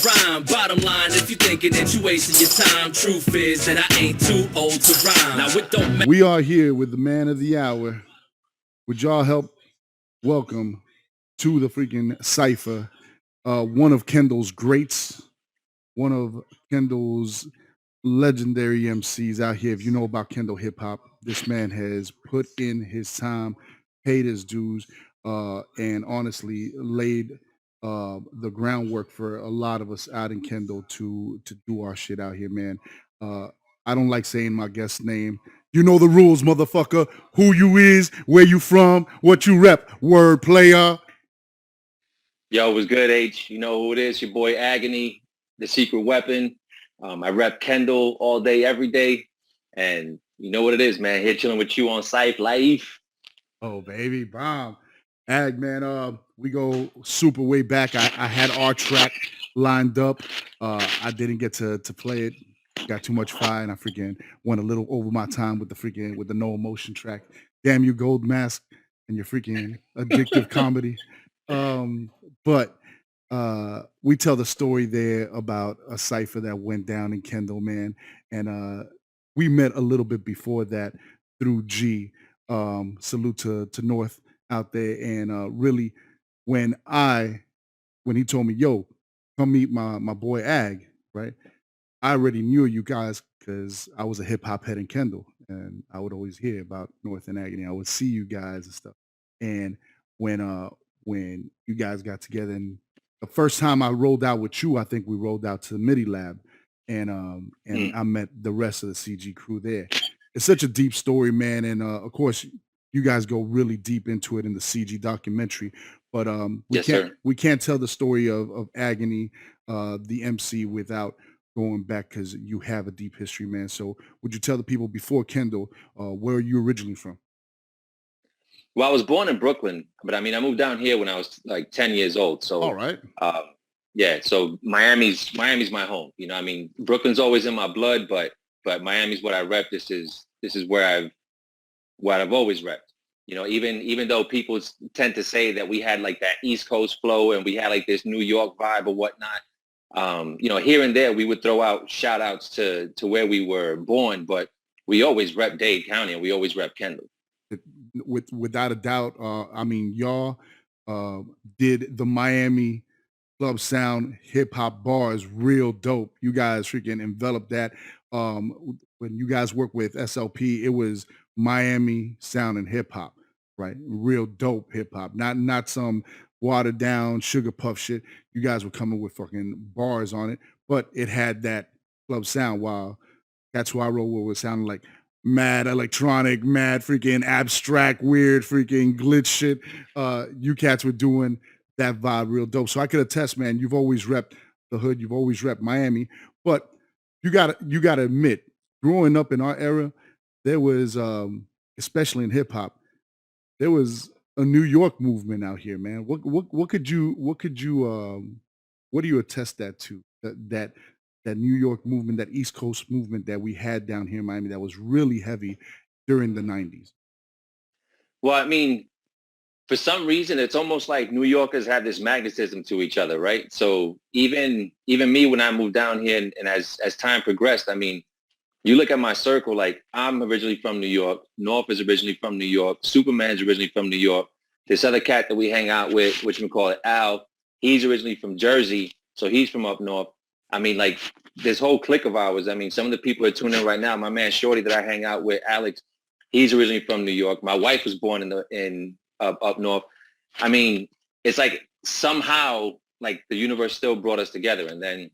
rhyme. Bottom line, if you thinking that you wasting your time, truth is that I ain't too old to rhyme. Now it don't matter. We are here with the man of the hour. Would y'all help welcome to the freaking cipher one of Kendall's greats, one of Kendall's legendary MCs out here. If you know about Kendall hip hop, this man has put in his time, paid his dues, and honestly laid the groundwork for a lot of us out in Kendall to do our shit out here, man. I don't like saying my guest's name. You know the rules, motherfucker. Who you is, where you from, what you rep. Word player. Yo, what's good, H? You know who it is, your boy Agony, the secret weapon. I rep Kendall all day, every day. And you know what it is, man. Here chilling with you on Cypher Life. Oh, baby, bomb. Ag, man, we go super way back. I had our track lined up. I didn't get to play it. Got too much fire, and I freaking went a little over my time with the No Emotion track. Damn you, Gold Mask, and your freaking addictive comedy. But we tell the story there about a cipher that went down in Kendall, man. And we met a little bit before that through G. Salute to North out there. And really, when he told me, yo, come meet my boy Ag, right? I already knew you guys because I was a hip hop head in Kendall, and I would always hear about North and Agony. I would see you guys and stuff. And when you guys got together, and the first time I rolled out with you, I think we rolled out to the MIDI lab, and I met the rest of the CG crew there. It's such a deep story, man, and of course you guys go really deep into it in the CG documentary. But we can't tell the story of Agony, the MC, without going back, because you have a deep history, man. So would you tell the people before Kendall, where are you originally from? Well, I was born in Brooklyn, but I mean, I moved down here when I was like 10 years old. So, all right. Yeah. So Miami's my home. You know, I mean, Brooklyn's always in my blood, but Miami's what I rep. This is where I've always repped. You know, even though people tend to say that we had like that East Coast flow and we had like this New York vibe or whatnot, you know, here and there we would throw out shout outs to where we were born, but we always rep Dade County and we always rep Kendall. Without a doubt. I mean, y'all did the Miami club sound hip hop bars real dope. You guys freaking enveloped that. When you guys worked with SLP, it was Miami sound and hip hop, right? Real dope hip hop, not some watered down sugar puff shit. You guys were coming with fucking bars on it, but it had that club sound. Wow, that's who I roll with. Was sounding like mad electronic, mad freaking abstract, weird freaking glitch shit. You cats were doing that vibe real dope. So I could attest, man, you've always repped the hood, you've always repped Miami. But you gotta admit, growing up in our era, there was especially in hip hop, there was a New York movement out here, man. What do you attest that to? That New York movement, that East Coast movement that we had down here in Miami that was really heavy during the 90s? Well, I mean, for some reason, it's almost like New Yorkers have this magnetism to each other, right? So even me, when I moved down here and as time progressed, I mean, you look at my circle, like I'm originally from New York. North is originally from New York. Superman's originally from New York. This other cat that we hang out with, which we call it Al, he's originally from Jersey. So he's from up north. I mean, like this whole clique of ours. I mean, some of the people are tuning in right now. My man Shorty that I hang out with, Alex, he's originally from New York. My wife was born in up north. I mean, it's like somehow like the universe still brought us together. And then,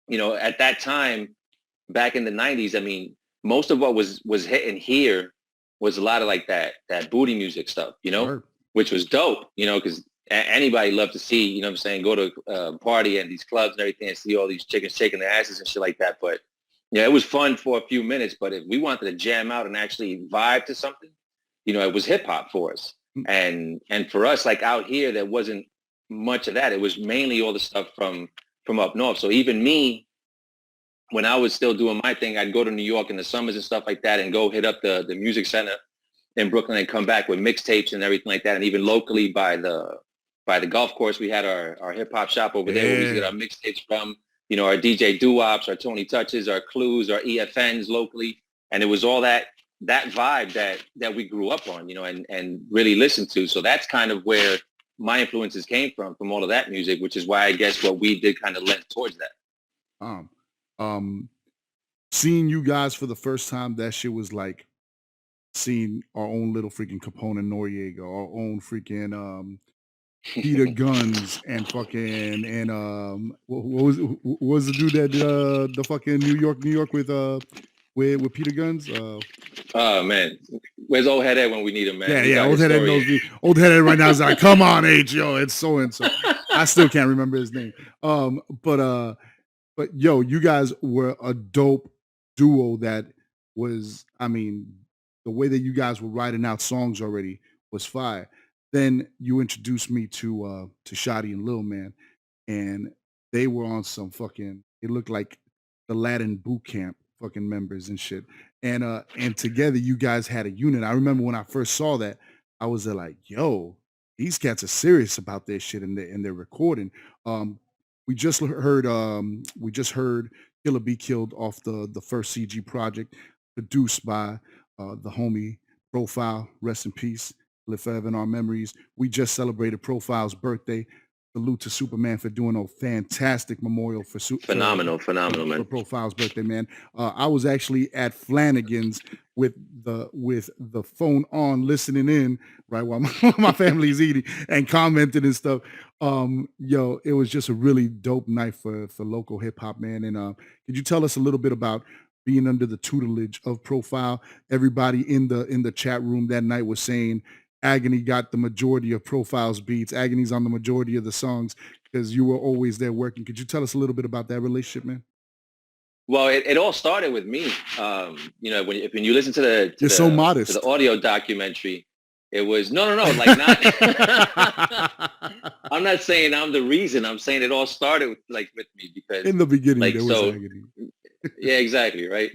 you know, at that time, back in the 90s, I mean, most of what was hitting here was a lot of like that booty music stuff, you know, sure. Which was dope, you know, because anybody loved to see, you know what I'm saying, go to a party and these clubs and everything and see all these chickens shaking their asses and shit like that. But yeah, it was fun for a few minutes. But if we wanted to jam out and actually vibe to something, you know, it was hip hop for us. And for us, like out here, there wasn't much of that. It was mainly all the stuff from up north. So even me, when I was still doing my thing, I'd go to New York in the summers and stuff like that and go hit up the music center in Brooklyn and come back with mixtapes and everything like that. And even locally by the by the golf course. We had our hip hop shop over there where we get our mixtapes from, you know, our DJ doo-wops, our Tony Touches, our Clues, our EFNs locally. And it was all that vibe that we grew up on, you know, and really listened to. So that's kind of where my influences came from all of that music, which is why I guess what we did kind of lent towards that. Seeing you guys for the first time, that shit was like seeing our own little freaking Capone and Noriega, our own freaking Peter Guns and fucking and what was the dude that did the fucking New York with Peter Guns? Oh man, where's old headhead when we need him, man? Yeah, old headhead knows me. Old headhead right now is like, come on, H, yo, it's so and so. I still can't remember his name. But yo, you guys were a dope duo. That was, I mean, the way that you guys were writing out songs already was fire. Then you introduced me to Shotty and Lil Man, and they were on some fucking, it looked like the Latin boot camp fucking members and shit. And together you guys had a unit. I remember when I first saw that, I was like, yo, these cats are serious about their shit and they're recording. We just heard Killer Be Killed off the first CG project, produced by the homie Profile, rest in peace, live forever in our memories. We just celebrated Profile's birthday. Salute to Superman for doing a fantastic memorial for phenomenal man, for Profile's birthday, man. I was actually at Flanagan's with the phone on, listening in right while my family's eating and commenting and stuff. Yo, it was just a really dope night for local hip hop, man. And could you tell us a little bit about being under the tutelage of Profile? Everybody in the chat room that night was saying Agony got the majority of Profile's beats. Agony's on the majority of the songs because you were always there working. Could you tell us a little bit about that relationship, man? Well, it all started with me. You know, when you listen to the so modest. To the audio documentary, it was no, like not. I'm not saying I'm the reason. I'm saying it all started with me because in the beginning like, there was Agony. Yeah, exactly, right.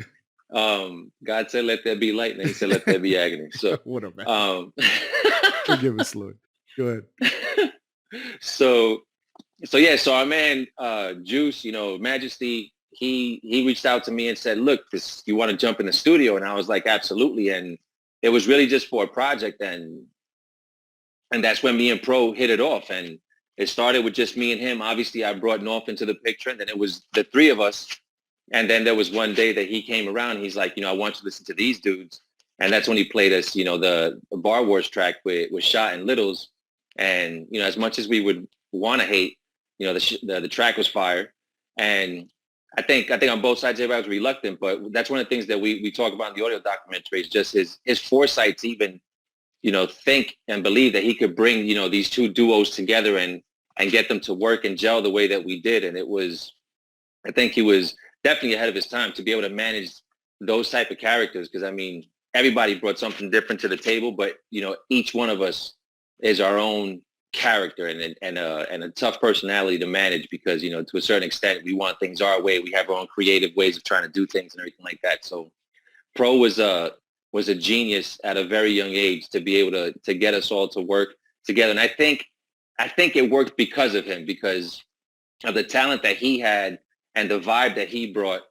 God said, "Let there be light," and He said, "Let there be agony." So what a man. Forgive us, Lord. Go ahead. So our man Juice, you know, Majesty, he reached out to me and said, "Look, you want to jump in the studio?" And I was like, "Absolutely." And it was really just for a project, and that's when me and Pro hit it off. And it started with just me and him. Obviously, I brought North into the picture, and then it was the three of us. And then there was one day that he came around. He's like, you know, I want you to listen to these dudes. And that's when he played us, you know, the Bar Wars track with Shot and Littles. And, you know, as much as we would want to hate, you know, the track was fire. And I think on both sides, everybody was reluctant. But that's one of the things that we talk about in the audio documentary is just his foresight to even, you know, think and believe that he could bring, you know, these two duos together and get them to work and gel the way that we did. And I think he was definitely ahead of his time to be able to manage those type of characters. Because I mean, everybody brought something different to the table, but you know, each one of us is our own character and a tough personality to manage because, you know, to a certain extent, we want things our way. We have our own creative ways of trying to do things and everything like that. So Pro was a genius at a very young age to be able to get us all to work together. And I think it worked because of him, because of the talent that he had and the vibe that he brought.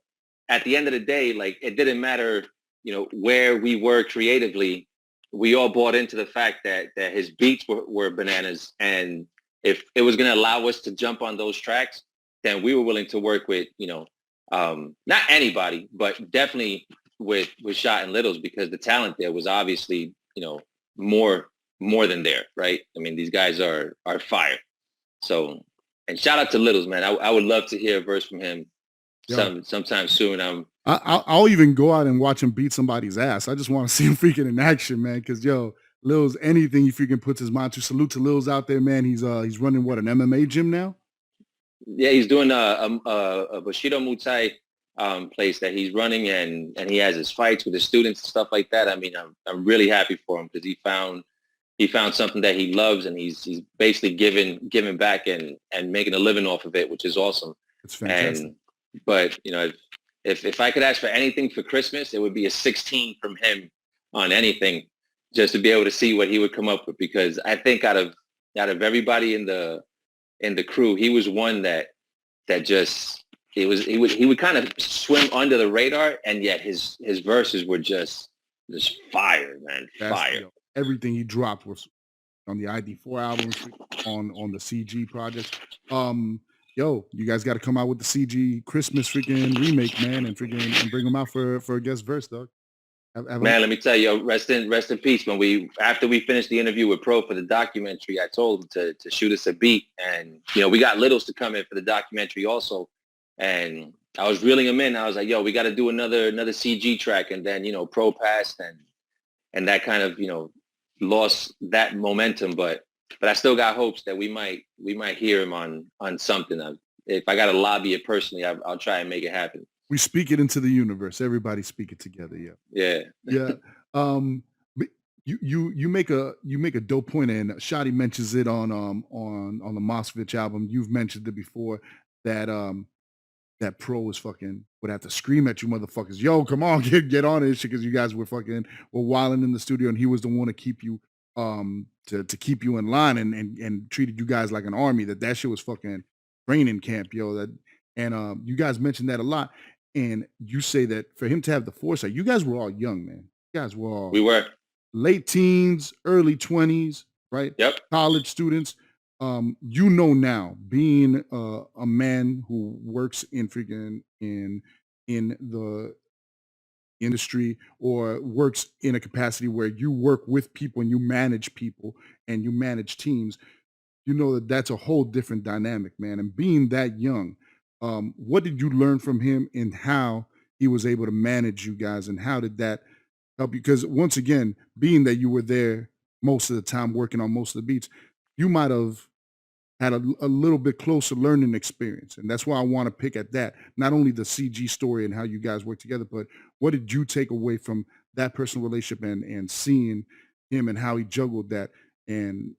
At the end of the day, like, it didn't matter, you know, where we were creatively. We all bought into the fact that his beats were bananas. And if it was going to allow us to jump on those tracks, then we were willing to work with, you know, not anybody, but definitely with Shot and Littles, because the talent there was obviously, you know, more than there, right? I mean, these guys are fire. So, and shout out to Littles, man. I would love to hear a verse from him sometime soon. I'll even go out and watch him beat somebody's ass. I just want to see him freaking in action, man. Because yo, Lil's, anything he freaking puts his mind to. Salute to Lil's out there, man. He's running what, an MMA gym now? Yeah, he's doing a Bushido Muay Thai place that he's running, and he has his fights with his students and stuff like that. I mean, I'm really happy for him because he found something that he loves, and he's basically giving back and making a living off of it, which is awesome. It's fantastic. But you know, if I could ask for anything for Christmas, it would be a 16 from him on anything, just to be able to see what he would come up with. Because I think out of out of everybody in the crew, he was one that just he would kind of swim under the radar, and yet his verses were just fire, man, fire. Everything he dropped was on the ID4 albums, on the CG projects. Yo, you guys got to come out with the CG Christmas freaking remake, man, and bring them out for a guest verse, dog. Man, let me tell you, rest in peace. After we finished the interview with Pro for the documentary, I told him to shoot us a beat, and we got Littles to come in for the documentary also, and I was reeling him in. I was like, yo, we got to do another CG track, and then Pro passed, and that kind of lost that momentum, but I still got hopes that we might hear him on something. If I got to lobby it personally, I'll try and make it happen. We speak it into the universe. Everybody speak it together. Yeah. But you make a dope point, and Shotty mentions it on the Mosvich album. You've mentioned it before that that Pro was fucking would have to scream at you motherfuckers. Yo, come on, get on this shit, because you guys were wilding in the studio, and he was the one to keep you to keep you in line and treated you guys like an army. That shit was fucking training camp, yo. And you guys mentioned that a lot. And you say that for him to have the foresight, you guys were all young, man. You guys were all late teens, early 20s, right? Yep. College students. Now, being a man who works in the industry, or works in a capacity where you work with people and you manage people and you manage teams, that's a whole different dynamic, man. And being that young, what did you learn from him, and how he was able to manage you guys, and how did that help you? Because once again, being that you were there most of the time working on most of the beats, you might have had a little bit closer learning experience. And that's why I want to pick at that, not only the CG story and how you guys work together, but what did you take away from that personal relationship and seeing him and how he juggled that, and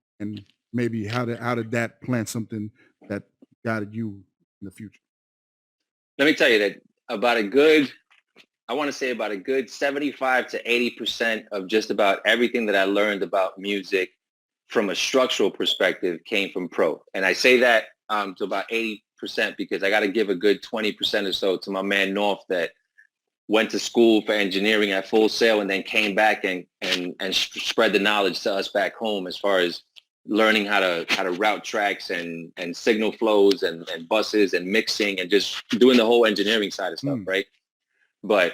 maybe how did that plant something that guided you in the future? Let me tell you that about a good 75 to 80% of just about everything that I learned about music from a structural perspective came from Pro. And I say that to about 80% because I got to give a good 20% or so to my man North, that went to school for engineering at Full Sail and then came back and spread the knowledge to us back home, as far as learning how to route tracks and signal flows and buses and mixing and just doing the whole engineering side of stuff, right? But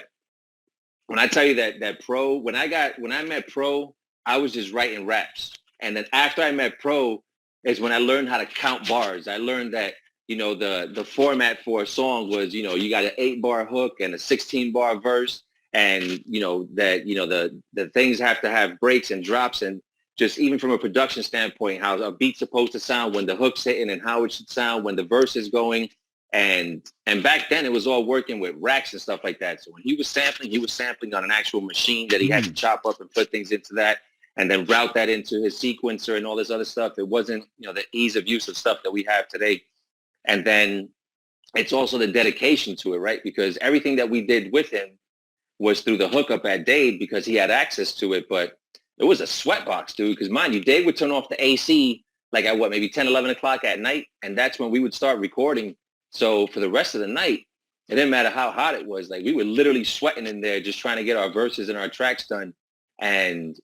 when I tell you that Pro, when I met Pro, I was just writing raps. And then after I met Pro is when I learned how to count bars. I learned that, the format for a song was, you got an 8-bar hook and a 16-bar verse, and, the things have to have breaks and drops, and just even from a production standpoint, how a beat's supposed to sound when the hook's hitting, and how it should sound when the verse is going. And back then it was all working with racks and stuff like that. So when he was sampling on an actual machine that he had to chop up and put things into that, and then route that into his sequencer and all this other stuff. It wasn't, the ease of use of stuff that we have today. And then it's also the dedication to it, right? Because everything that we did with him was through the hookup at Dave, because he had access to it. But it was a sweatbox, dude, because mind you, Dave would turn off the AC like at maybe 10, 11 o'clock at night. And that's when we would start recording. So for the rest of the night, it didn't matter how hot it was. Like, we were literally sweating in there just trying to get our verses and our tracks done. And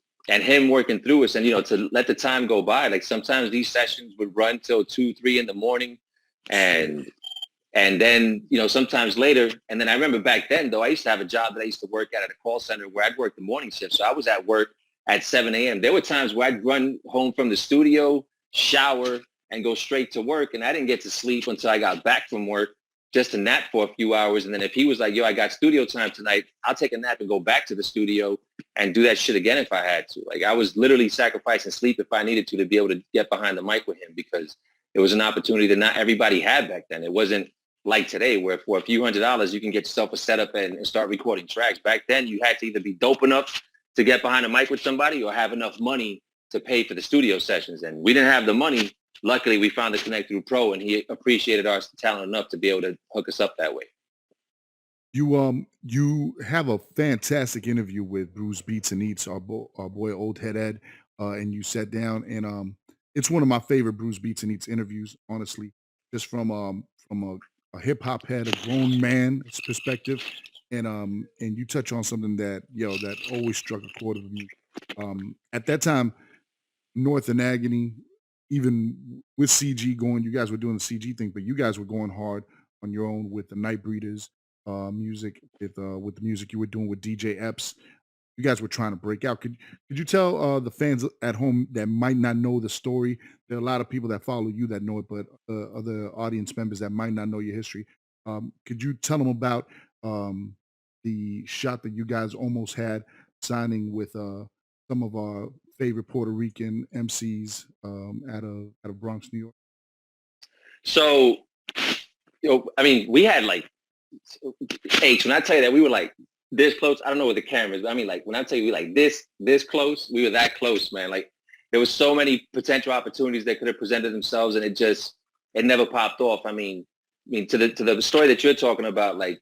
him working through us, and, to let the time go by. Like, sometimes these sessions would run till 2, 3 in the morning. And then, sometimes later. And then I remember back then, though, I used to have a job that I used to work at a call center where I'd work the morning shift. So I was at work at 7 a.m. There were times where I'd run home from the studio, shower, and go straight to work. And I didn't get to sleep until I got back from work, just to nap for a few hours. And then if he was like, yo, I got studio time tonight, I'll take a nap and go back to the studio and do that shit again if I had to. Like, I was literally sacrificing sleep if I needed to be able to get behind the mic with him, because it was an opportunity that not everybody had back then. It wasn't like today, where for a few $100s, you can get yourself a setup and start recording tracks. Back then, you had to either be dope enough to get behind the mic with somebody, or have enough money to pay for the studio sessions. And we didn't have the money. Luckily, we found the connect through Pro, and he appreciated our talent enough to be able to hook us up that way. You have a fantastic interview with Bruce Beats and Eats, our boy Old Head Ed, and you sat down, and it's one of my favorite Bruce Beats and Eats interviews, honestly, just from a hip hop head, a grown man's perspective, and you touch on something that that always struck a chord with me. At that time, North and Agony, even with CG going, you guys were doing the CG thing, but you guys were going hard on your own with the Night Breeders music, with the music you were doing with DJ Epps. You guys were trying to break out. Could you tell the fans at home that might not know the story? There are a lot of people that follow you that know it, but other audience members that might not know your history. Could you tell them about the shot that you guys almost had signing with some of our favorite Puerto Rican MCs out of Bronx, New York? So, I mean, we had like H. When I tell you that we were like this close, I don't know what the cameras, but I mean, like when I tell you we like this close, we were that close, man. Like there was so many potential opportunities that could have presented themselves, and it never popped off. I mean, to the story that you're talking about, like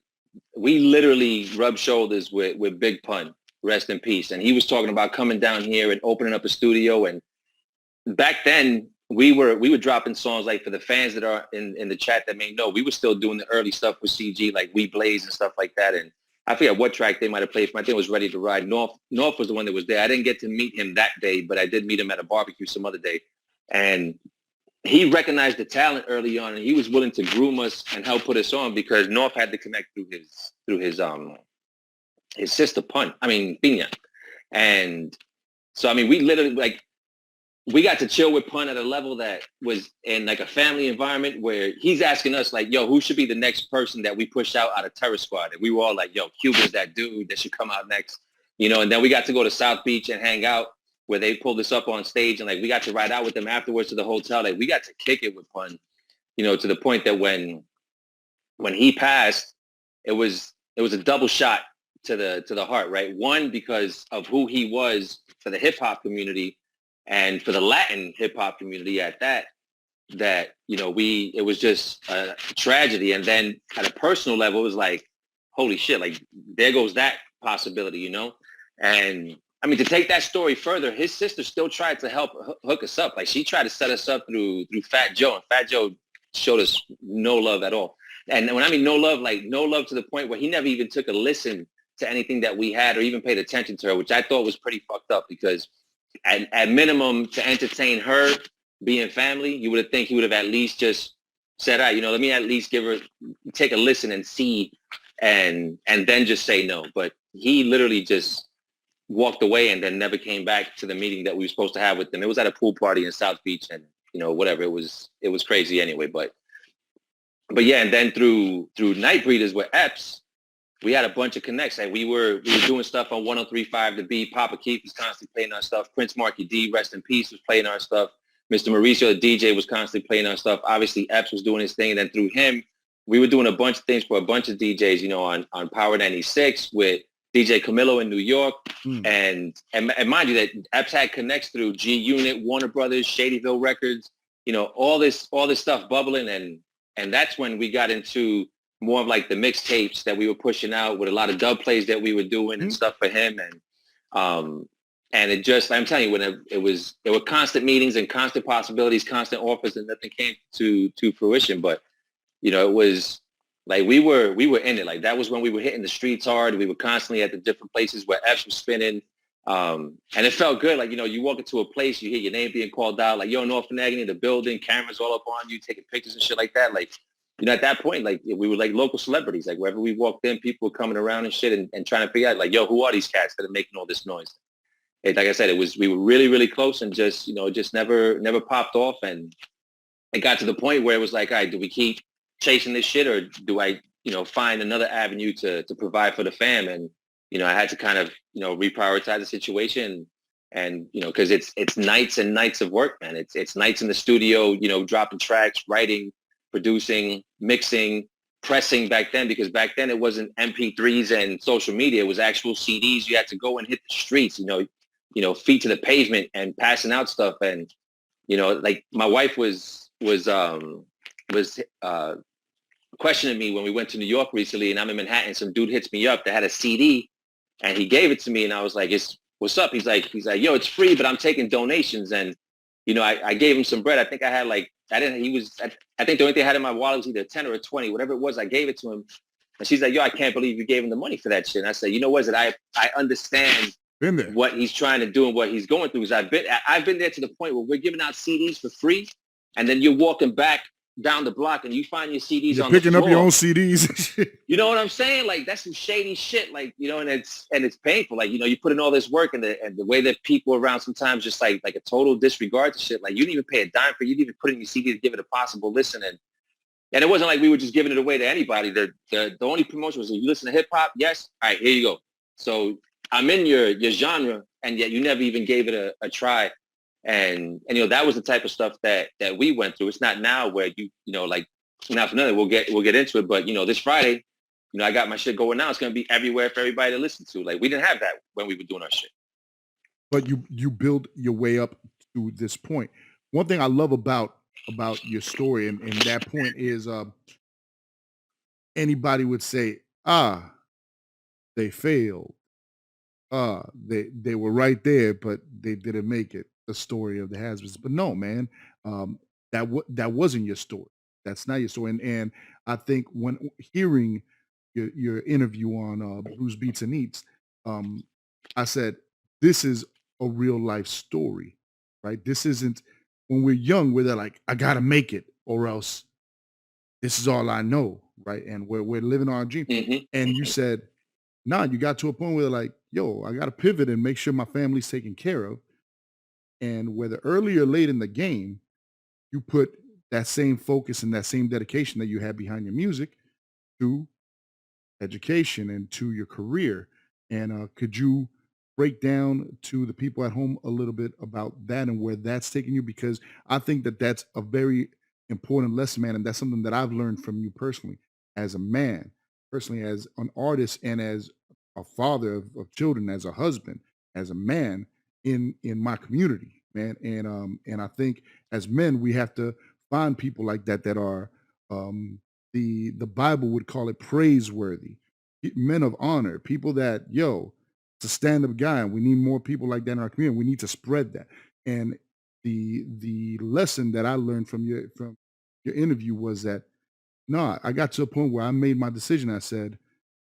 we literally rubbed shoulders with Big Pun, rest in peace, and he was talking about coming down here and opening up a studio. And back then, we were dropping songs, like for the fans that are in the chat that may know, we were still doing the early stuff with CG, like We Blaze and stuff like that. And I forget what track they might have played from. I think it was Ready to Ride. North was the one that was there. I didn't get to meet him that day, but I did meet him at a barbecue some other day. And he recognized the talent early on, and he was willing to groom us and help put us on, because North had to connect through his sister Pina. And so, I mean, we literally, like, we got to chill with Pun at a level that was in like a family environment, where he's asking us like, yo, who should be the next person that we push out of Terror Squad? And we were all like, yo, Cuba's that dude that should come out next, and then we got to go to South Beach and hang out, where they pulled us up on stage, and like we got to ride out with them afterwards to the hotel. Like we got to kick it with Pun, to the point that when he passed, it was a double shot to the heart, right? One, because of who he was for the hip hop community, and for the Latin hip hop community at that it was just a tragedy. And then at a personal level, it was like, holy shit, like there goes that possibility, And I mean, to take that story further, his sister still tried to help hook us up. Like she tried to set us up through Fat Joe, and Fat Joe showed us no love at all. And when I mean no love, like no love to the point where he never even took a listen to anything that we had, or even paid attention to her, which I thought was pretty fucked up, because at minimum, to entertain her being family, you would think he would have at least just said, all right, let me at least take a listen and see, and then just say no. But he literally just walked away and then never came back to the meeting that we were supposed to have with them. It was at a pool party in South Beach, and whatever, it was crazy anyway. But yeah, and then through Night Breeders with Epps, we had a bunch of connects. Like we were doing stuff on 103.5 The Beat. Papa Keith was constantly playing our stuff. Prince Marky D, rest in peace, was playing our stuff. Mr. Mauricio, the DJ, was constantly playing our stuff. Obviously, Epps was doing his thing. And then through him, we were doing a bunch of things for a bunch of DJs, on Power 96 with DJ Camilo in New York. And mind you that Epps had connects through G Unit, Warner Brothers, Shadyville Records, all this stuff bubbling. And that's when we got into more of like the mixtapes that we were pushing out, with a lot of dub plays that we were doing and stuff for him. And it just, I'm telling you, there were constant meetings and constant possibilities, constant offers, and nothing came to fruition. But, it was like, we were in it. Like that was when we were hitting the streets hard. We were constantly at the different places where F was spinning. And it felt good. Like, you walk into a place, you hear your name being called out, like, yo, North and Agony in the building, cameras all up on you, taking pictures and shit like that. Like, at that point, like we were like local celebrities. Like wherever we walked in, people were coming around and shit and trying to figure out, like, yo, who are these cats that are making all this noise? And like I said, we were really, really close, and just, just never popped off. And it got to the point where it was like, all right, do we keep chasing this shit, or do I, find another avenue to provide for the fam? And, I had to kind of, reprioritize the situation. And, because it's nights and nights of work, man. It's nights in the studio, dropping tracks, writing, producing, mixing, pressing back then, because back then it wasn't MP3s and social media. It was actual CDs. You had to go and hit the streets, feet to the pavement and passing out stuff. And, like my wife was questioning me when we went to New York recently, and I'm in Manhattan. Some dude hits me up that had a CD, and he gave it to me, and I was like, what's up? He's like, yo, it's free, but I'm taking donations. And I gave him some bread. I think I had like, I think the only thing I had in my wallet was either 10 or a 20, whatever it was, I gave it to him. And she's like, yo, I can't believe you gave him the money for that shit. And I said, you know what, I understand Been there. what he's trying to do and what he's going through. Is I've been there to the point where we're giving out CDs for free. And then you're walking back down the block and you find your CDs on the floor. Picking up your own CDs. You know what I'm saying? Like, that's some shady shit. Like, and it's painful. Like, you put in all this work and the way that people around sometimes just like a total disregard to shit. Like, you didn't even pay a dime for it. You didn't even put in your CD to give it a possible listen. And it wasn't like we were just giving it away to anybody. The only promotion was, you listen to hip hop? Yes. All right, here you go. So I'm in your genre, and yet you never even gave it a try. And that was the type of stuff that we went through. It's not now where like, not for nothing, we'll get into it. But this Friday, I got my shit going now. It's gonna be everywhere for everybody to listen to. Like, we didn't have that when we were doing our shit. But you build your way up to this point. One thing I love about your story and that point is anybody would say, they failed. They were right there, but they didn't make it. The story of the has-beens. But no, man, that wasn't your story. That's not your story. And I think when hearing your interview on Blues Beats and Eats, I said, this is a real life story, right? This isn't, when we're young, where they're like, I gotta make it, or else this is all I know, right? And we're living our dream. Mm-hmm. And you said, nah, you got to a point where like, yo, I gotta pivot and make sure my family's taken care of. And whether early or late in the game, you put that same focus and that same dedication that you had behind your music to education and to your career. And could you break down to the people at home a little bit about that and where that's taking you? Because I think that that's a very important lesson, man. And that's something that I've learned from you personally, as a man, personally, as an artist, and as a father of children, as a husband, as a man in my community, man. And I think as men, we have to find people like that are the Bible would call it praiseworthy, men of honor, people that, yo, it's a stand-up guy, and we need more people like that in our community. We need to spread that. And the lesson that I learned from your interview was that, no, I got to a point where I made my decision. I said,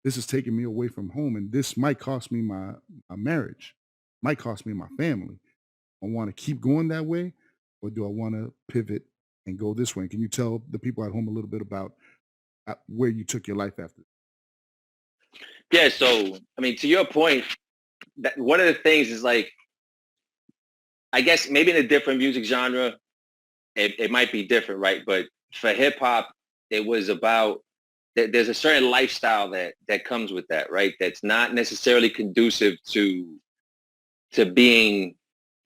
this is taking me away from home, and this might cost me my marriage, might cost me my family. I want to keep going that way, or do I want to pivot and go this way? Can you tell the people at home a little bit about where you took your life after? Yeah, so, I mean, to your point, that one of the things is like, I guess maybe in a different music genre, it might be different, right? But for hip hop, it was about, there's a certain lifestyle that comes with that, right? That's not necessarily conducive to being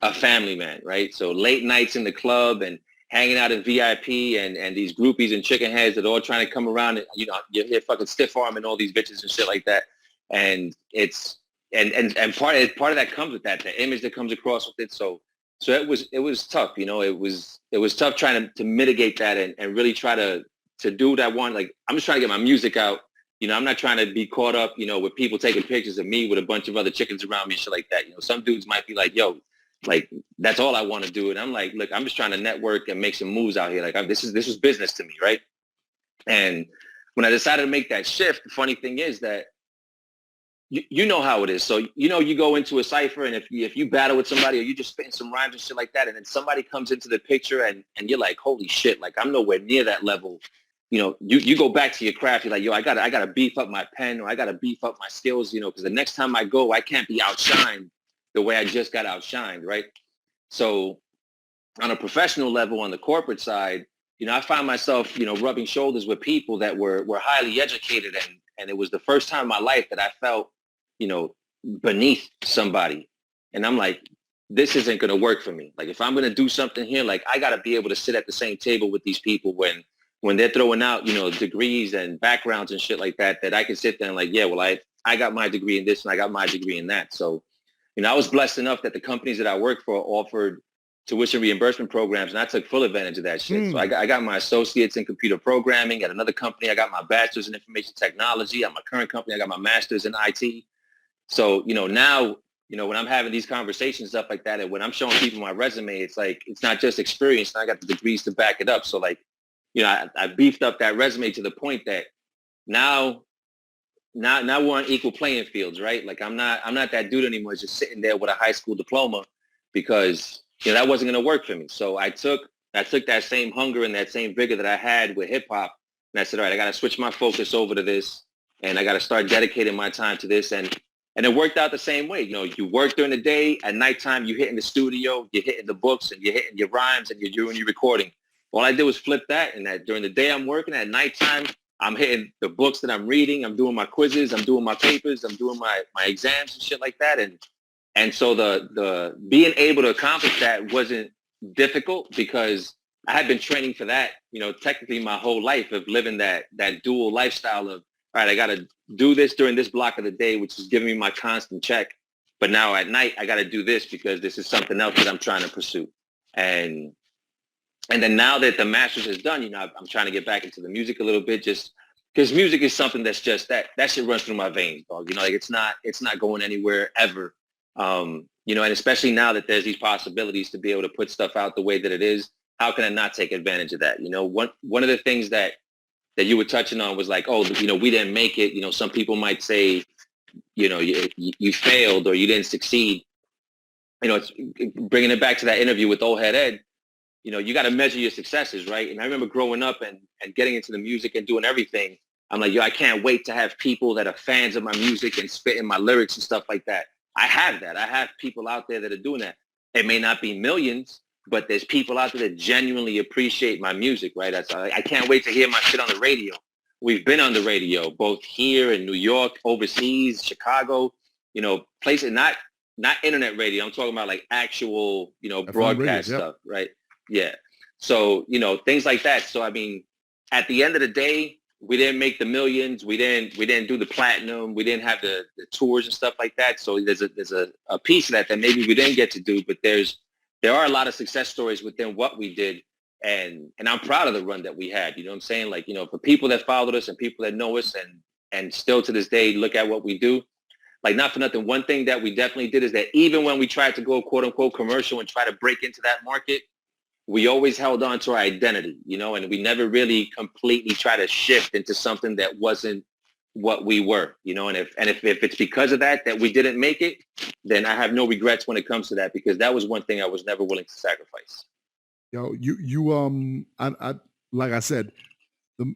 a family man, right? So late nights in the club and hanging out in VIP and these groupies and chicken heads that are all trying to come around and, you're here fucking stiff arming all these bitches and shit like that. And it's, and part of that comes with that, the image that comes across with it. So it was tough, it was tough trying to mitigate that and really try to do what I want. Like, I'm just trying to get my music out. I'm not trying to be caught up, with people taking pictures of me with a bunch of other chickens around me and shit like that. Some dudes might be like, yo, like, that's all I want to do. And I'm like, look, I'm just trying to network and make some moves out here. Like, this was business to me, right? And when I decided to make that shift, the funny thing is that you know how it is. So, you go into a cipher, and if you battle with somebody, or you just spitting some rhymes and shit like that, and then somebody comes into the picture and you're like, holy shit, like, I'm nowhere near that level. You go back to your craft. You're like, yo, I gotta beef up my pen, or I gotta beef up my skills, because the next time I go, I can't be outshined the way I just got outshined, right? So on a professional level, on the corporate side, I find myself, rubbing shoulders with people that were highly educated, and it was the first time in my life that I felt, beneath somebody. And I'm like, this isn't going to work for me. Like, if I'm going to do something here, like, I got to be able to sit at the same table with these people when they're throwing out, degrees and backgrounds and shit like that I can sit there and like, yeah, well, I got my degree in this and I got my degree in that. So, I was blessed enough that the companies that I worked for offered tuition reimbursement programs, and I took full advantage of that shit. So I got my associates in computer programming. At another company, I got my bachelor's in information technology. At my current company, I got my master's in IT. So, now when I'm having these conversations, stuff like that, and when I'm showing people my resume, it's like, it's not just experience. I got the degrees to back it up. So like, I beefed up that resume to the point that now we're on equal playing fields, right? Like I'm not that dude anymore just sitting there with a high school diploma, because that wasn't going to work for me. So I took that same hunger and that same vigor that I had with hip hop, and I said, all right, I got to switch my focus over to this, and I got to start dedicating my time to this. And it worked out the same way. You work during the day, at nighttime you hit in the studio, you're hitting the books, and you're hitting your rhymes, and you're doing your recording. All I did was flip that, and that during the day I'm working, at nighttime I'm hitting the books that I'm reading, I'm doing my quizzes, I'm doing my papers, I'm doing my exams and shit like that. And so the being able to accomplish that wasn't difficult, because I had been training for that, technically my whole life, of living that dual lifestyle of, all right, I got to do this during this block of the day, which is giving me my constant check. But now at night, I got to do this because this is something else that I'm trying to pursue. And then now that the master's is done, I'm trying to get back into the music a little bit, just because music is something that's just that shit runs through my veins, dog. Like it's not going anywhere ever. And especially now that there's these possibilities to be able to put stuff out the way that it is, how can I not take advantage of that? One of the things that you were touching on was like, oh, we didn't make it. Some people might say, you failed or you didn't succeed. It's bringing it back to that interview with Old Head Ed. You got to measure your successes, right? And I remember growing up and getting into the music and doing everything. I'm like, I can't wait to have people that are fans of my music and spitting my lyrics and stuff like that. I have that. I have people out there that are doing that. It may not be millions, but there's people out there that genuinely appreciate my music, right? I can't wait to hear my shit on the radio. We've been on the radio, both here in New York, overseas, Chicago, places, not internet radio. I'm talking about like actual, broadcast radio, stuff, right? Yeah. So, things like that. So, I mean, at the end of the day, we didn't make the millions. We didn't do the platinum. We didn't have the tours and stuff like that. So there's a piece of that maybe we didn't get to do, but there are a lot of success stories within what we did. And I'm proud of the run that we had. You know what I'm saying? Like, for people that followed us and people that know us and still to this day look at what we do, like not for nothing. One thing that we definitely did is that even when we tried to go quote unquote commercial and try to break into that market, we always held on to our identity, and we never really completely try to shift into something that wasn't what we were, and if it's because of that we didn't make it, then I have no regrets when it comes to that, because that was one thing I was never willing to sacrifice. I like I said,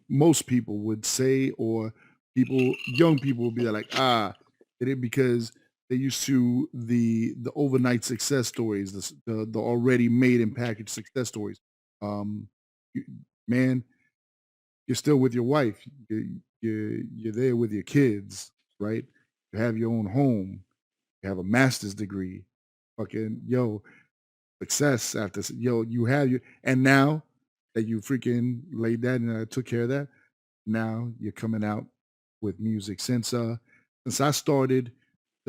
most people would say, or young people would be like, it is because they're used to the overnight success stories, the already made and packaged success stories. Man, you're still with your wife. You're there with your kids, right? You have your own home. You have a master's degree. Fucking success after you have your, and now that you freaking laid that and took care of that, now you're coming out with music. Since I started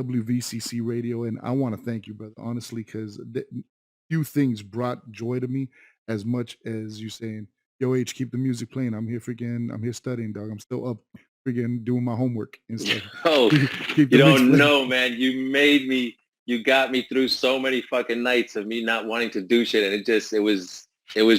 WVCC Radio, and I want to thank you, brother, honestly, because few things brought joy to me as much as you saying, "Yo, H, keep the music playing. I'm here studying, dog. I'm still up, freaking doing my homework and stuff." Oh, you don't know, man. You got me through so many fucking nights of me not wanting to do shit, and it was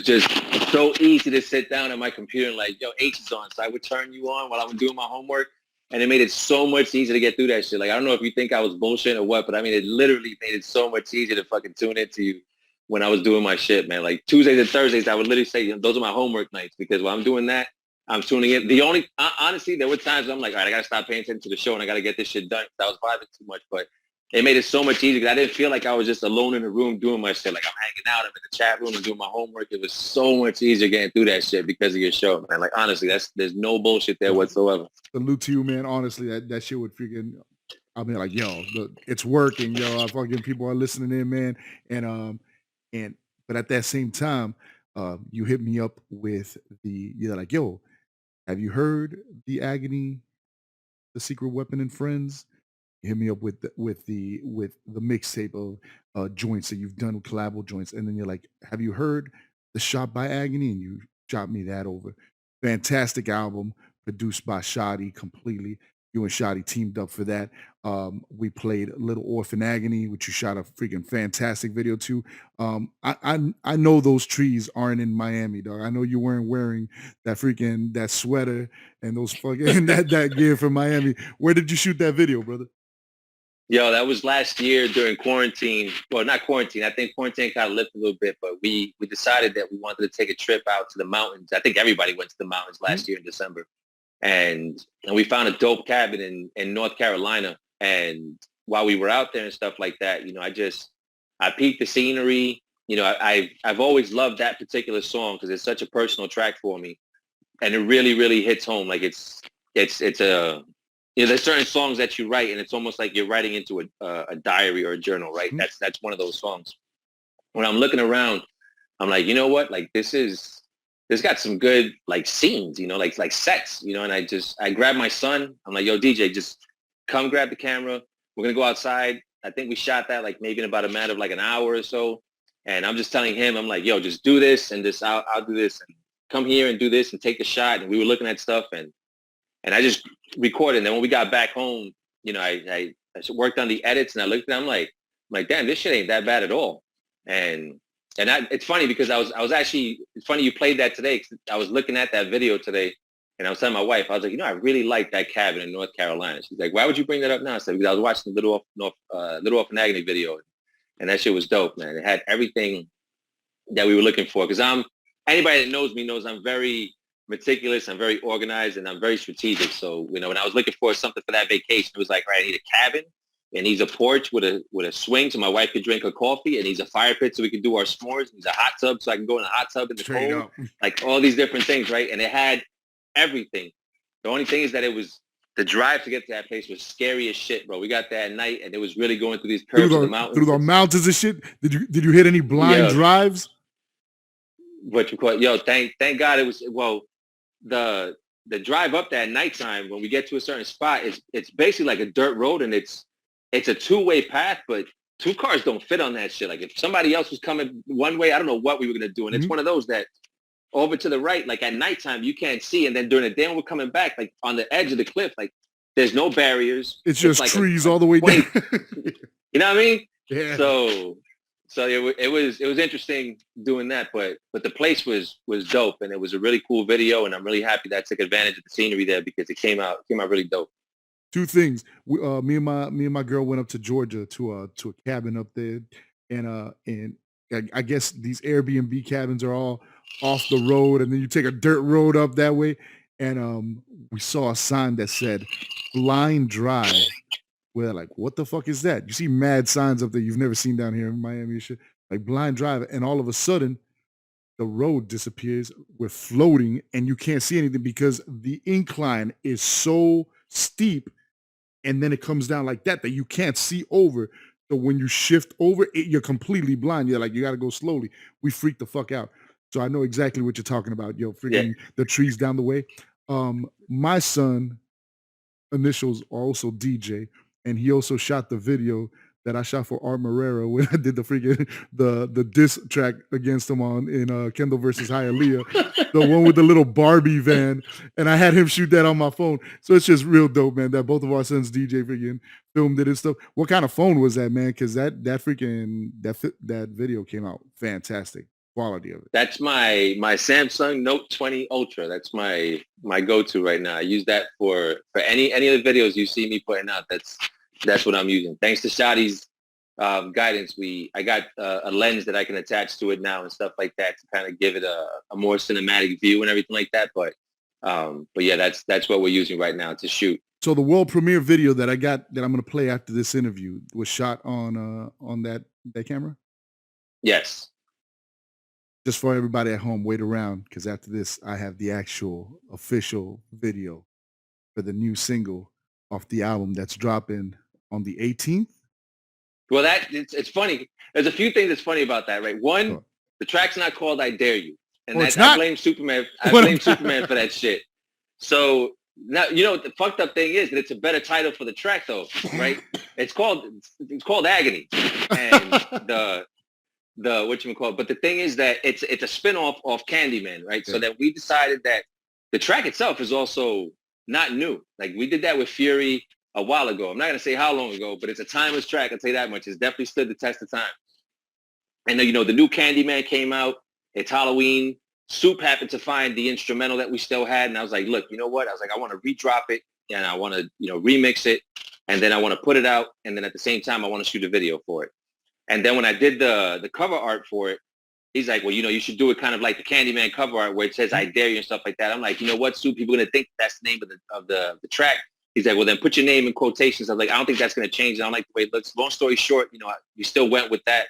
just so easy to sit down at my computer and like, yo, H is on, so I would turn you on while I was doing my homework. And it made it so much easier to get through that shit. Like, I don't know if you think I was bullshitting or what, but I mean, it literally made it so much easier to fucking tune into you when I was doing my shit, man. Like Tuesdays and Thursdays, I would literally say, those are my homework nights, because while I'm doing that, I'm tuning in. Honestly, there were times I'm like, all right, I got to stop paying attention to the show and I got to get this shit done. I was vibing too much, but it made it so much easier because I didn't feel like I was just alone in the room doing my shit. Like I'm hanging out, I'm in the chat room and doing my homework. It was so much easier getting through that shit because of your show, man. Like honestly, there's no bullshit there whatsoever. Salute to you, man. Honestly, that shit would freaking, I mean, like, yo, look, it's working, yo. I fucking people are listening in, man. And but at that same time, you hit me up with you're like, yo, have you heard the Agony, the Secret Weapon and Friends? Hit me up with the mixtape of joints that you've done with collabo joints, and then you're like, have you heard the Shot by Agony? And you shot me that over. Fantastic album, produced by Shadi completely. You and Shotty teamed up for that. We played Little Orphan Agony, which you shot a freaking fantastic video to. I know those trees aren't in Miami, dog. I know you weren't wearing that sweater and those fucking that gear from Miami. Where did you shoot that video, brother? Yo, that was last year during quarantine. Well, not quarantine. I think quarantine kind of lifted a little bit, but we decided that we wanted to take a trip out to the mountains. I think everybody went to the mountains last year in December. And we found a dope cabin in North Carolina. And while we were out there and stuff like that, I peeped the scenery. I've always loved that particular song because it's such a personal track for me. And it really, really hits home. Like it's a, there's certain songs that you write and it's almost like you're writing into a diary or a journal, right? Mm-hmm. That's one of those songs. When I'm looking around, I'm like, you know what? Like this got some good like scenes, like sets, and I grabbed my son. I'm like, yo, DJ, just come grab the camera. We're going to go outside. I think we shot that like maybe in about a matter of like an hour or so. And I'm just telling him, I'm like, yo, just do this and this, I'll do this and come here and do this and take the shot. And we were looking at stuff and I just recorded. And then when we got back home, I worked on the edits and I looked at it, I'm like, damn, this shit ain't that bad at all. And it's funny because I was actually, it's funny you played that today because I was looking at that video today and I was telling my wife, I was like, I really like that cabin in North Carolina. She's like, why would you bring that up now? I said, because I was watching the Little Orphan Agony video and that shit was dope, man. It had everything that we were looking for because anybody that knows me knows I'm very meticulous, I'm very organized, and I'm very strategic. So, when I was looking for something for that vacation, it was like, all right, I need a cabin. It needs a porch with a swing so my wife could drink her coffee. It needs a fire pit so we could do our s'mores. It needs a hot tub so I can go in a hot tub in the cold. Like all these different things, right? And it had everything. The only thing is that the drive to get to that place was scary as shit, bro. We got there at night and it was really going through these curves of the mountains. Through the mountains and shit? Did you hit any blind drives? What you call it? Yo, thank God it was, the drive up there at nighttime when we get to a certain spot, it's basically like a dirt road and it's a two-way path, but two cars don't fit on that shit. Like if somebody else was coming one way, I don't know what we were going to do. And it's one of those that over to the right, like at nighttime, you can't see. And then during the day when we're coming back, like on the edge of the cliff, like there's no barriers. It's just like trees all the way down. You know what I mean? Yeah. So it was interesting doing that, but the place was dope. And it was a really cool video. And I'm really happy that I took advantage of the scenery there because it came out really dope. Two things. Me and my girl went up to Georgia to a cabin up there, and I guess these Airbnb cabins are all off the road, and then you take a dirt road up that way, and we saw a sign that said "Blind Drive." We're like, what the fuck is that? You see mad signs up there you've never seen down here in Miami, shit, like Blind Drive, and all of a sudden, the road disappears. We're floating, and you can't see anything because the incline is so steep. And then it comes down like that you can't see over. So when you shift over, you're completely blind. You're like, you got to go slowly. We freaked the fuck out. So I know exactly what you're talking about. Yo, freaking the trees down the way. My son initials are also DJ, and he also shot the video that I shot for Art Marrero when I did the freaking the diss track against him in Kendall versus Hialeah, the one with the little Barbie van, and I had him shoot that on my phone. So it's just real dope, man. That both of our sons DJ freaking filmed it and stuff. What kind of phone was that, man? Because that video came out fantastic. Quality of it. That's my Samsung Note 20 Ultra. That's my go-to right now. I use that for any of the videos you see me putting out. That's what I'm using. Thanks to Shotty's guidance, I got a lens that I can attach to it now and stuff like that to kind of give it a more cinematic view and everything like that. But yeah, that's what we're using right now to shoot. So the world premiere video that I got that I'm going to play after this interview was shot on that camera? Yes. Just for everybody at home, wait around because after this, I have the actual official video for the new single off the album that's dropping on the 18th. Well, it's funny. There's a few things that's funny about that, right? One, the track's not called "I Dare You," and I blame Superman. I blame Superman for that shit. So now what the fucked up thing is that it's a better title for the track, though, right? It's called Agony, and the whatchamacallit. But the thing is that it's a spinoff of Candyman, right? Yeah. So that we decided that the track itself is also not new. Like we did that with Fury a while ago. I'm not going to say how long ago, but it's a timeless track. I'll tell you that much. It's definitely stood the test of time. And then, the new Candyman came out. It's Halloween. Soup happened to find the instrumental that we still had. And I was like, look, you know what? I was like, I want to redrop it and I want to, remix it. And then I want to put it out. And then at the same time, I want to shoot a video for it. And then when I did the cover art for it, he's like, well, you should do it kind of like the Candyman cover art where it says, I dare you and stuff like that. I'm like, you know what, Soup? People are going to think that's the name of the track. He's like, well, then put your name in quotations. I'm like, I don't think that's going to change. I don't like the way it looks. Long story short, you still went with that.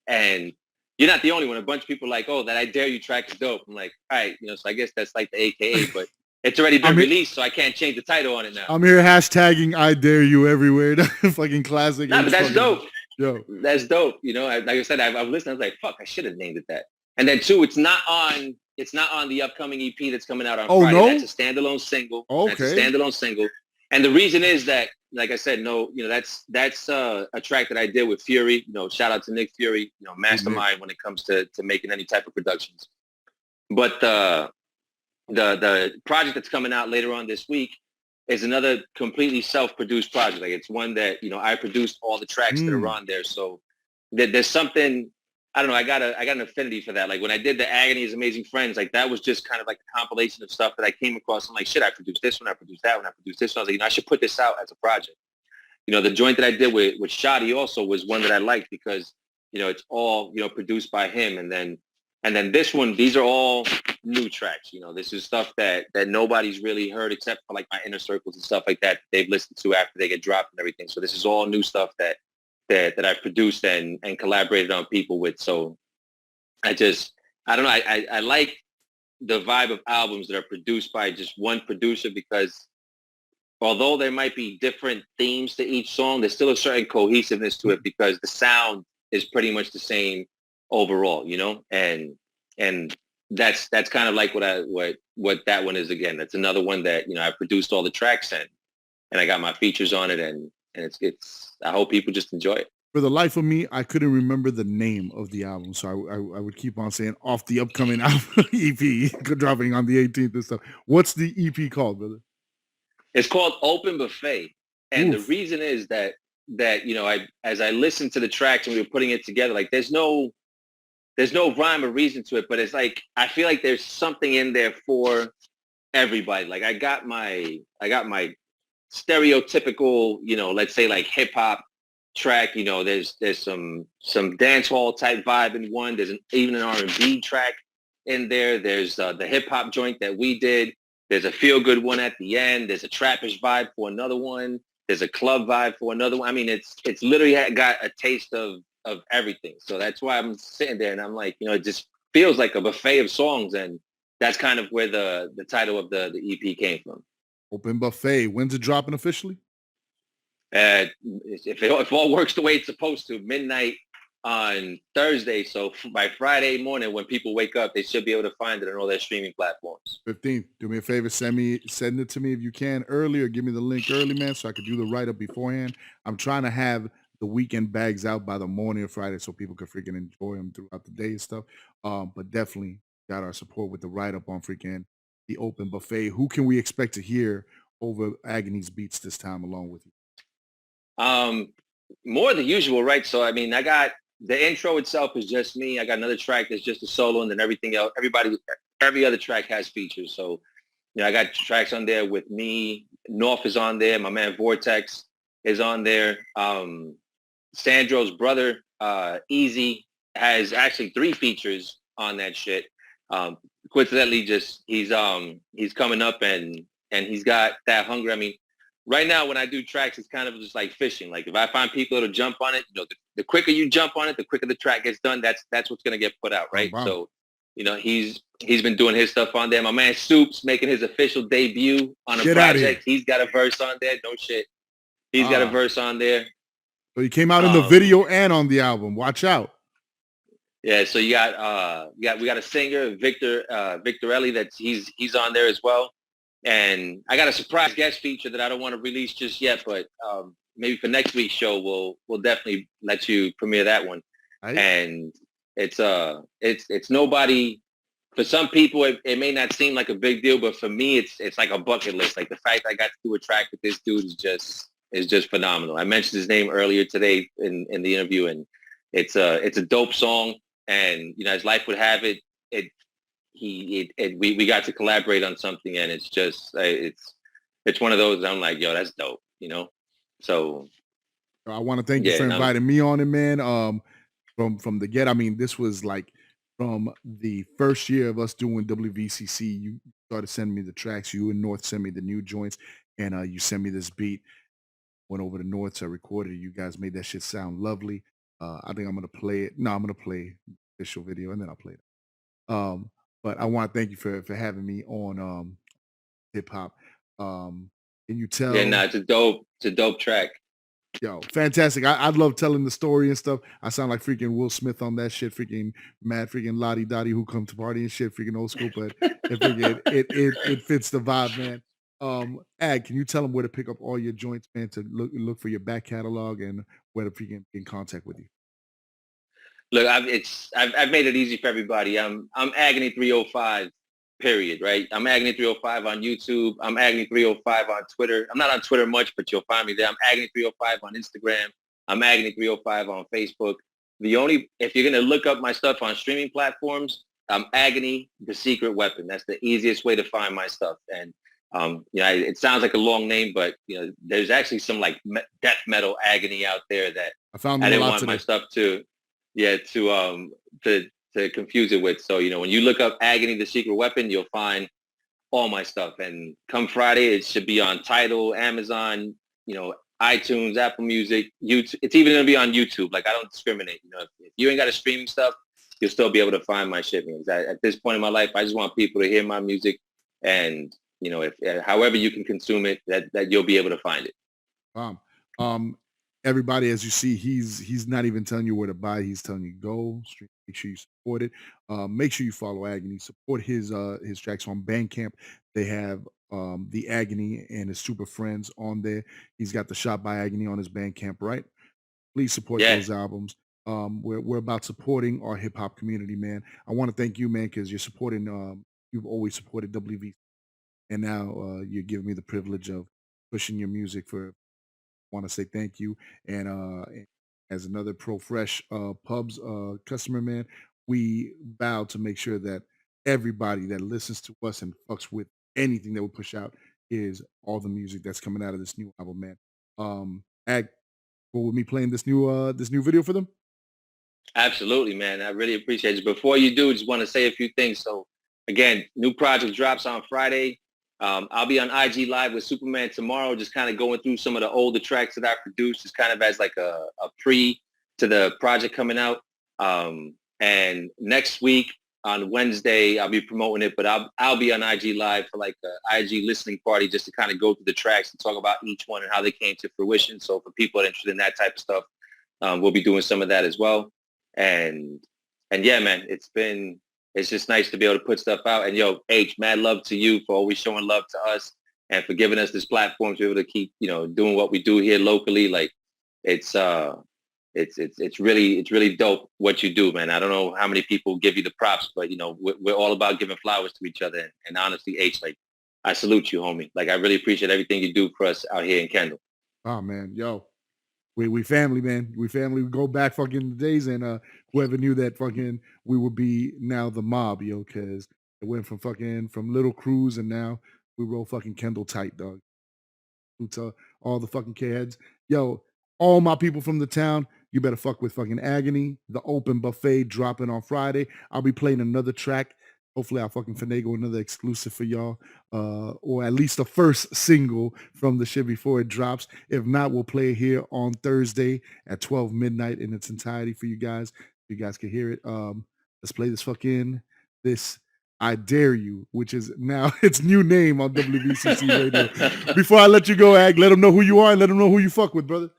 And you're not the only one. A bunch of people are like, oh, that I Dare You track is dope. I'm like, all right, so I guess that's like the AKA, but it's already been released, so I can't change the title on it now. I'm here hashtagging I Dare You everywhere. Fucking classic. Nah, but that's dope. Yo. That's dope. Like I said, I've listened. I was like, fuck, I should have named it that. And then two, it's not on the upcoming EP that's coming out on Friday. No? That's a standalone single. Okay. That's a standalone single. And the reason is that, like I said, that's a track that I did with Fury. Shout out to Nick Fury, mastermind when it comes to making any type of productions. But the project that's coming out later on this week is another completely self-produced project. Like it's one that, I produced all the tracks that are on there. So there's something, I don't know, I got an affinity for that. Like when I did the Agony is Amazing Friends, like that was just kind of like a compilation of stuff that I came across. I'm like, shit, I produced this one, I produced that one, I produced this one. I was like, I should put this out as a project. The joint that I did with Shadi also was one that I liked because, it's all, produced by him. And then this one, these are all new tracks. This is stuff that nobody's really heard except for like my inner circles and stuff like that they've listened to after they get dropped and everything. So this is all new stuff that I've produced and collaborated on people with. So I don't know. I like the vibe of albums that are produced by just one producer because although there might be different themes to each song, there's still a certain cohesiveness to it because the sound is pretty much the same overall, and that's kind of like what that one is again. That's another one that, I produced all the tracks and I got my features on it and it's I hope people just enjoy it. For the life of me, I couldn't remember the name of the album, so I would keep on saying off the upcoming album EP dropping on the 18th and stuff. What's the EP called, brother? It's called Open Buffet, and Oof. the reason is that as I listened to the tracks and we were putting it together, like there's no rhyme or reason to it, but it's like I feel like there's something in there for everybody. Like I got my stereotypical, let's say like hip hop track. There's some dance hall type vibe in one. There's even an R&B track in there. There's the hip hop joint that we did. There's a feel good one at the end. There's a trappish vibe for another one. There's a club vibe for another one. I mean, it's literally got a taste of everything. So that's why I'm sitting there and I'm like, it just feels like a buffet of songs. And that's kind of where the title of the EP came from. Open Buffet. When's it dropping officially? If all works the way it's supposed to, midnight on Thursday. So by Friday morning, when people wake up, they should be able to find it on all their streaming platforms. 15th. Do me a favor, send it to me if you can early, or give me the link early, man, so I could do the write-up beforehand. I'm trying to have the weekend bags out by the morning of Friday so people could freaking enjoy them throughout the day and stuff. But definitely got our support with the write-up on freaking the Open Buffet. Who can we expect to hear over Agony's beats this time along with you? More than usual, right? So, I mean, I got the intro itself is just me. I got another track that's just a solo, and then everything else, every other track has features. So, I got tracks on there with me. North is on there. My man Vortex is on there. Sandro's brother, Easy, has actually 3 features on that shit. Coincidentally, he's coming up and he's got that hunger. I mean, right now, when I do tracks, it's kind of just like fishing. Like if I find people that'll jump on it, the quicker you jump on it, the quicker the track gets done. That's what's gonna get put out, right? Oh, wow. So, he's been doing his stuff on there. My man Soups making his official debut on a Get out of here. project. He's got a verse on there. No shit. He's got a verse on there. So he came out in the video and on the album. Watch out. Yeah, so we got a singer, Victor Ellie, he's on there as well. And I got a surprise guest feature that I don't want to release just yet, but maybe for next week's show we'll definitely let you premiere that one. Right. And it's nobody for some people, it may not seem like a big deal, but for me, it's like a bucket list. Like the fact I got to do a track with this dude is just phenomenal. I mentioned his name earlier today in the interview, and it's a dope song. And as life would have it, we got to collaborate on something, and it's just it's one of those that I'm like, yo, that's dope, So I want to thank you for inviting me on it, man. From the get, I mean, this was like from the first year of us doing WVCC. You started sending me the tracks. You and North sent me the new joints, and you sent me this beat. Went over to North, so I recorded it. You guys made that shit sound lovely. I think I'm gonna play it. No, I'm gonna play the official video and then I'll play it. But I want to thank you for having me on hip hop. Can you tell? Yeah, it's a dope track. Yo, fantastic. I love telling the story and stuff. I sound like freaking Will Smith on that shit, freaking mad freaking Lottie Dottie who come to party and shit, freaking old school, but it fits the vibe, man. Ag, can you tell them where to pick up all your joints, man, to look for your back catalog and where to freaking get in contact with you? Look, I've made it easy for everybody. I'm Agony 305, period, right? I'm Agony 305 on YouTube. I'm Agony 305 on Twitter. I'm not on Twitter much, but you'll find me there. I'm Agony 305 on Instagram. I'm Agony 305 on Facebook. If you're gonna look up my stuff on streaming platforms, I'm Agony, the Secret Weapon. That's the easiest way to find my stuff. And it sounds like a long name, but there's actually some like death metal Agony out there that I didn't want my stuff to confuse it with. So when you look up Agony, the Secret Weapon, you'll find all my stuff. And come Friday, it should be on Tidal, Amazon, iTunes, Apple Music, YouTube. It's even gonna be on YouTube. Like I don't discriminate. If you ain't got a streaming stuff, you'll still be able to find my shit. Because at this point in my life, I just want people to hear my music, and if however you can consume it, that you'll be able to find it. Everybody, as you see, he's not even telling you where to buy. He's telling you go stream. Make sure you support it. Make sure you follow Agony. Support his tracks on Bandcamp. They have the Agony and his Super Friends on there. He's got the Shop by Agony on his Bandcamp, right? Please support those albums. We're about supporting our hip hop community, man. I want to thank you, man, because you're supporting. You've always supported WV. And now you're giving me the privilege of pushing your music for. Want to say thank you. And as another Pro Fresh Pubs customer, man, we vow to make sure that everybody that listens to us and fucks with anything that we push out is all the music that's coming out of this new album, man. Ag, with me playing this new video for them? Absolutely, man. I really appreciate it. Before you do, just want to say a few things. So again, new project drops on Friday. I'll be on IG Live with Superman tomorrow, just kind of going through some of the older tracks that I produced, just kind of as like a pre to the project coming out. And next week on Wednesday, I'll be promoting it, but I'll be on IG Live for like a IG listening party, just to kind of go through the tracks and talk about each one and how they came to fruition. So for people that are interested in that type of stuff, we'll be doing some of that as well. And yeah, man, it's just nice to be able to put stuff out. And yo, H, mad love to you for always showing love to us and for giving us this platform to be able to keep, doing what we do here locally. Like it's really dope what you do, man. I don't know how many people give you the props, but we're all about giving flowers to each other. And honestly, H, like I salute you, homie. Like I really appreciate everything you do for us out here in Kendall. Oh man, yo. We family, man. We family. We go back fucking the days, and whoever knew that fucking we would be now the mob, yo, because it went from Little Crews, and now we roll fucking Kendall tight, dog. To all the fucking kids, yo, all my people from the town, you better fuck with fucking Agony. The open buffet dropping on Friday. I'll be playing another track. Hopefully I'll fucking finagle another exclusive for y'all, or at least the first single from the shit before it drops. If not, we'll play it here on Thursday at 12 midnight in its entirety for you guys. You guys can hear it. Let's play this I Dare You, which is now its new name on WVCC Radio. Before I let you go, Ag, let them know who you are and let them know who you fuck with, brother.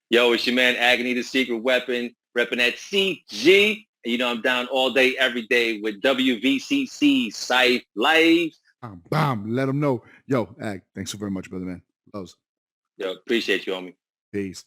Yo, it's your man, Agony, the Secret Weapon, repping at CG. I'm down all day, every day with WVCC Site Live. Bam, let them know. Yo, Ag, thanks so very much, brother, man. Loves. Yo, appreciate you, homie. Peace.